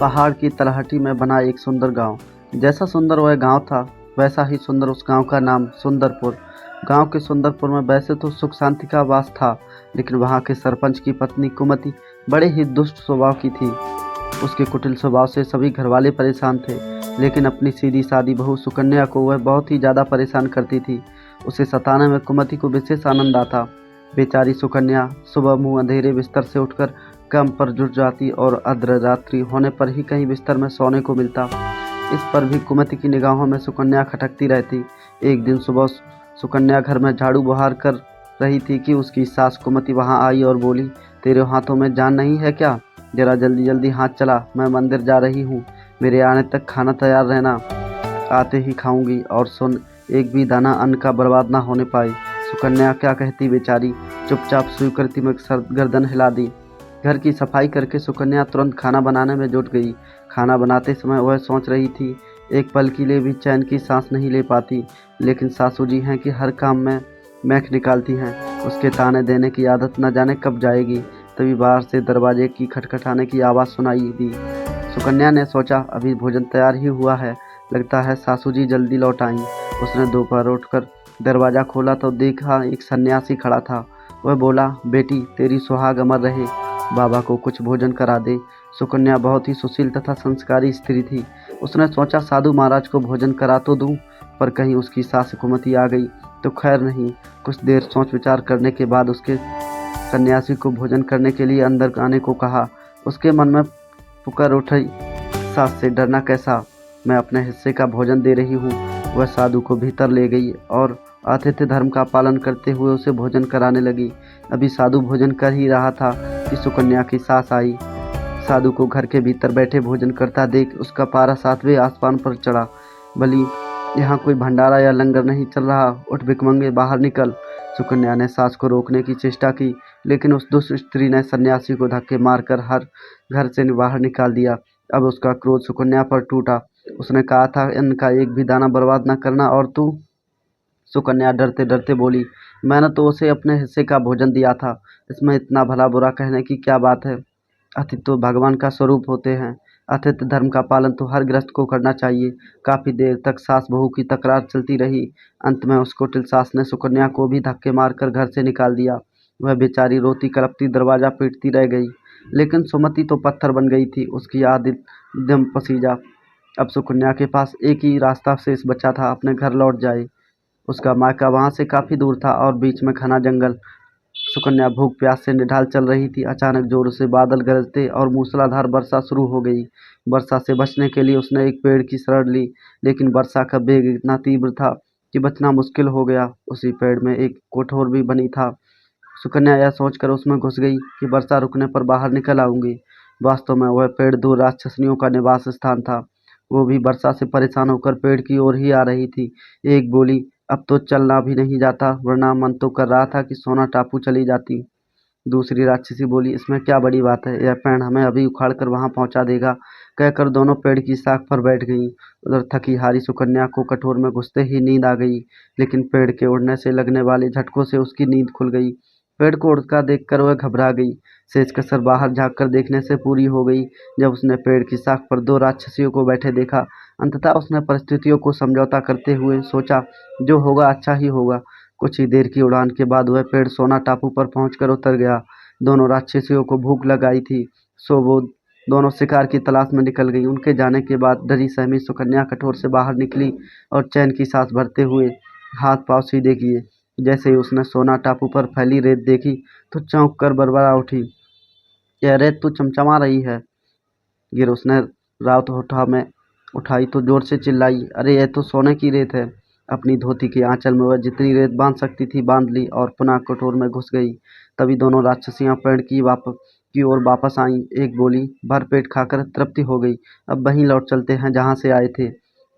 पहाड़ की तलहटी में बना एक सुंदर गांव। जैसा सुंदर वह गांव था, वैसा ही सुंदर उस गांव का नाम सुंदरपुर। गांव के सुंदरपुर में वैसे तो सुख शांति का वास था, लेकिन वहां के सरपंच की पत्नी कुमति बड़े ही दुष्ट स्वभाव की थी। उसके कुटिल स्वभाव से सभी घरवाले परेशान थे, लेकिन अपनी सीधी सादी बहू सुकन्या को वह बहुत ही ज़्यादा परेशान करती थी। उसे सताने में कुमति को विशेष आनंद आता। बेचारी सुकन्या सुबह मुंह अंधेरे बिस्तर से उठकर काम पर जुट जाती और अर्धरात्रि होने पर ही कहीं बिस्तर में सोने को मिलता। इस पर भी कुमति की निगाहों में सुकन्या खटकती रहती। एक दिन सुबह सुकन्या घर में झाड़ू बहार कर रही थी कि उसकी सास कुमति वहां आई और बोली, तेरे हाथों में जान नहीं है क्या? जरा जल्दी जल्दी हाथ चला, मैं मंदिर जा रही हूँ। मेरे आने तक खाना तैयार रहना, आते ही खाऊंगी। और सुन, एक भी दाना अन्न का बर्बाद ना होने पाए। सुकन्या क्या कहती बेचारी, चुपचाप स्वीकृति में सर गर्दन हिला दी। घर की सफाई करके सुकन्या तुरंत खाना बनाने में जुट गई। खाना बनाते समय वह सोच रही थी, एक पल के लिए भी चैन की सांस नहीं ले पाती। लेकिन सासू जी हैं कि हर काम में मैख निकालती हैं, उसके ताने देने की आदत न जाने कब जाएगी। तभी बाहर से दरवाजे की खटखटाने की आवाज़ सुनाई दी। सुकन्या ने सोचा, अभी भोजन तैयार ही हुआ है, लगता है सासू जी जल्दी लौट आई। उसने दोपहर उठकर दरवाज़ा खोला तो देखा एक सन्यासी खड़ा था। वह बोला, बेटी तेरी सुहाग अमर रहे, बाबा को कुछ भोजन करा दे। सुकन्या बहुत ही सुशील तथा संस्कारी स्त्री थी। उसने सोचा, साधु महाराज को भोजन करा तो दूं, पर कहीं उसकी सास कुमति आ गई तो खैर नहीं। कुछ देर सोच विचार करने के बाद उसके सन्यासी को भोजन करने के लिए अंदर आने को कहा। उसके मन में पुकार उठी, सास से डरना कैसा, मैं अपने हिस्से का भोजन दे रही हूँ। वह साधु को भीतर ले गई और आतिथ्य धर्म का पालन करते हुए उसे भोजन कराने लगी। अभी साधु भोजन कर ही रहा था कि सुकन्या की सास आई। साधु को घर के भीतर बैठे भोजन करता देख उसका पारा 7वें आसमान पर चढ़ा। भली यहाँ कोई भंडारा या लंगर नहीं चल रहा, उठ भिखमंगे बाहर निकल। सुकन्या ने सास को रोकने की चेष्टा की, लेकिन उस दुष्ट स्त्री ने सन्यासी को धक्के मारकर हर घर से बाहर निकाल दिया। अब उसका क्रोध सुकन्या पर टूटा। उसने कहा था, इनका एक भी दाना बर्बाद न करना। और तू? सुकन्या डरते डरते बोली, मैंने तो उसे अपने हिस्से का भोजन दिया था, इसमें इतना भला बुरा कहने की क्या बात है? अतिथि तो भगवान का स्वरूप होते हैं। अतिथि धर्म का पालन तो हर गृहस्थ को करना चाहिए। काफी देर तक सास बहू की तकरार चलती रही। अंत में उस कुटिल सास ने सुकन्या को भी धक्के मारकर घर से निकाल दिया। वह बेचारी रोती कलपती दरवाजा पीटती रह गई। लेकिन सुमति तो पत्थर बन गई थी, उसकी आदित दम पसीजा। अब सुकन्या के पास एक ही रास्ता शेष बचा था, अपने घर लौट जाए। उसका मायका वहां से काफी दूर था और बीच में घना जंगल। सुकन्या भूख प्यास से निढाल चल रही थी। अचानक जोर से बादल गरजते और मूसलाधार वर्षा शुरू हो गई। वर्षा से बचने के लिए उसने एक पेड़ की शरण ली, लेकिन वर्षा का वेग इतना तीव्र था कि बचना मुश्किल हो गया। उसी पेड़ में एक कोठौर भी बनी था। सुकन्या यह सोचकर उसमें घुस गई कि वर्षा रुकने पर बाहर निकल आऊंगी। वास्तव में वह पेड़ दो राक्षसनियों का निवास स्थान था। वो भी वर्षा से परेशान होकर पेड़ की ओर ही आ रही थी। एक बोली, अब तो चलना भी नहीं जाता, वरना मन तो कर रहा था कि सोना टापू चली जाती। दूसरी राक्षसी बोली, इसमें क्या बड़ी बात है, यह पेड़ हमें अभी उखाड़ कर वहां पहुंचा देगा। कहकर दोनों पेड़ की शाख पर बैठ गईं। उधर थकी हारी सुकन्या को कठोर में घुसते ही नींद आ गई, लेकिन पेड़ के उड़ने से लगने वाले झटकों से उसकी नींद खुल गई। पेड़ को उड़ता देखकर वह घबरा गई। शेष कसर बाहर झाँक कर देखने से पूरी हो गई। जब उसने पेड़ की शाख पर दो राक्षसियों को बैठे देखा, अंततः उसने परिस्थितियों को समझौता करते हुए सोचा, जो होगा अच्छा ही होगा। कुछ ही देर की उड़ान के बाद वह पेड़ सोना टापू पर पहुंचकर उतर गया। दोनों राक्षसियों को भूख लग आई थी, सो वो दोनों शिकार की तलाश में निकल गई। उनके जाने के बाद डरी सहमी सुकन्या कठोर से बाहर निकली और चैन की सांस भरते हुए हाथ पांव सीधे किए। जैसे ही उसने सोना टापू पर फैली रेत देखी तो चौंक कर बड़बड़ा उठी, यह रेत तो चमचमा रही है। गिर उसने रात होठा में उठाई तो जोर से चिल्लाई, अरे यह तो सोने की रेत है। अपनी धोती के आंचल में वह जितनी रेत बांध सकती थी बांध ली और पुनः कटोर में घुस गई। तभी दोनों राक्षसियां पेड़ की ओर वापस आईं। एक बोली, भर पेट खाकर तृप्ति हो गई, अब वहीं लौट चलते हैं जहां से आए थे।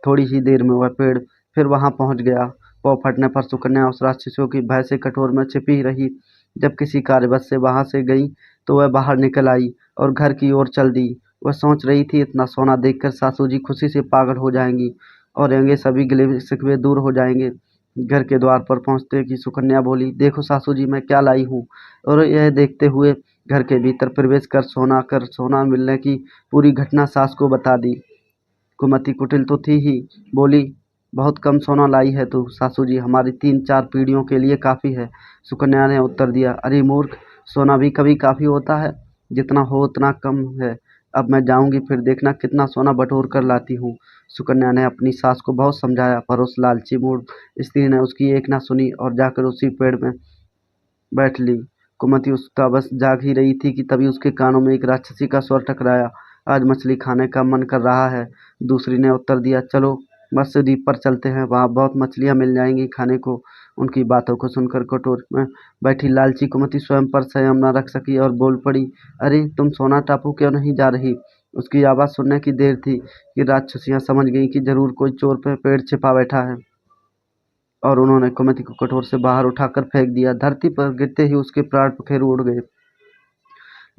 थोड़ी ही देर में वह पेड़ फिर वहां पहुंच गया। पाँव फटने पर सुकन्या उस राक्षसियों की भय से कटोर में छिपी रही। जब किसी कार्यवश से वहां से गई तो वह बाहर निकल आई और घर की ओर चल दी। वह सोच रही थी, इतना सोना देखकर सासू जी खुशी से पागल हो जाएंगी और यंगे सभी गिले शिकवे दूर हो जाएंगे। घर के द्वार पर पहुंचते की सुकन्या बोली, देखो सासू जी मैं क्या लाई हूँ। और यह देखते हुए घर के भीतर प्रवेश कर सोना मिलने की पूरी घटना सास को बता दी। कुमति कुटिल तो थी ही, बोली, बहुत कम सोना लाई है तू सासू जी, हमारी 3-4 पीढ़ियों के लिए काफ़ी है। सुकन्या ने उत्तर दिया, अरे मूर्ख, सोना भी कभी काफ़ी होता है, जितना हो उतना कम है। अब मैं जाऊंगी, फिर देखना कितना सोना बटोर कर लाती हूँ। सुकन्या ने अपनी सास को बहुत समझाया, पर उस लालची मूर्ख स्त्री ने उसकी एक ना सुनी और जाकर उसी पेड़ में बैठ ली। कुमति उसका बस जाग ही रही थी कि तभी उसके कानों में एक राक्षसी का स्वर टकराया, आज मछली खाने का मन कर रहा है। दूसरी ने उत्तर दिया, चलो मत्स्य द्वीप पर चलते हैं, वहाँ बहुत मछलियाँ मिल जाएंगी खाने को। उनकी बातों को सुनकर कटोर में बैठी लालची कुमति स्वयं पर संयम न रख सकी और बोल पड़ी, अरे तुम सोना टापू क्यों नहीं जा रही? उसकी आवाज़ सुनने की देर थी कि राक्षसियाँ समझ गईं कि जरूर कोई चोर पे पेड़ छिपा बैठा है, और उन्होंने कुमति को कठोर से बाहर उठाकर फेंक दिया। धरती पर गिरते ही उसके प्राण पखेरु उड़ गए।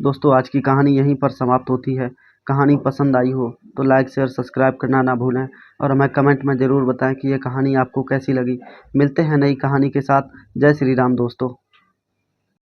दोस्तों, आज की कहानी यहीं पर समाप्त होती है। कहानी पसंद आई हो तो लाइक शेयर सब्सक्राइब करना ना भूलें, और हमें कमेंट में ज़रूर बताएं कि ये कहानी आपको कैसी लगी। मिलते हैं नई कहानी के साथ। जय श्री राम दोस्तों।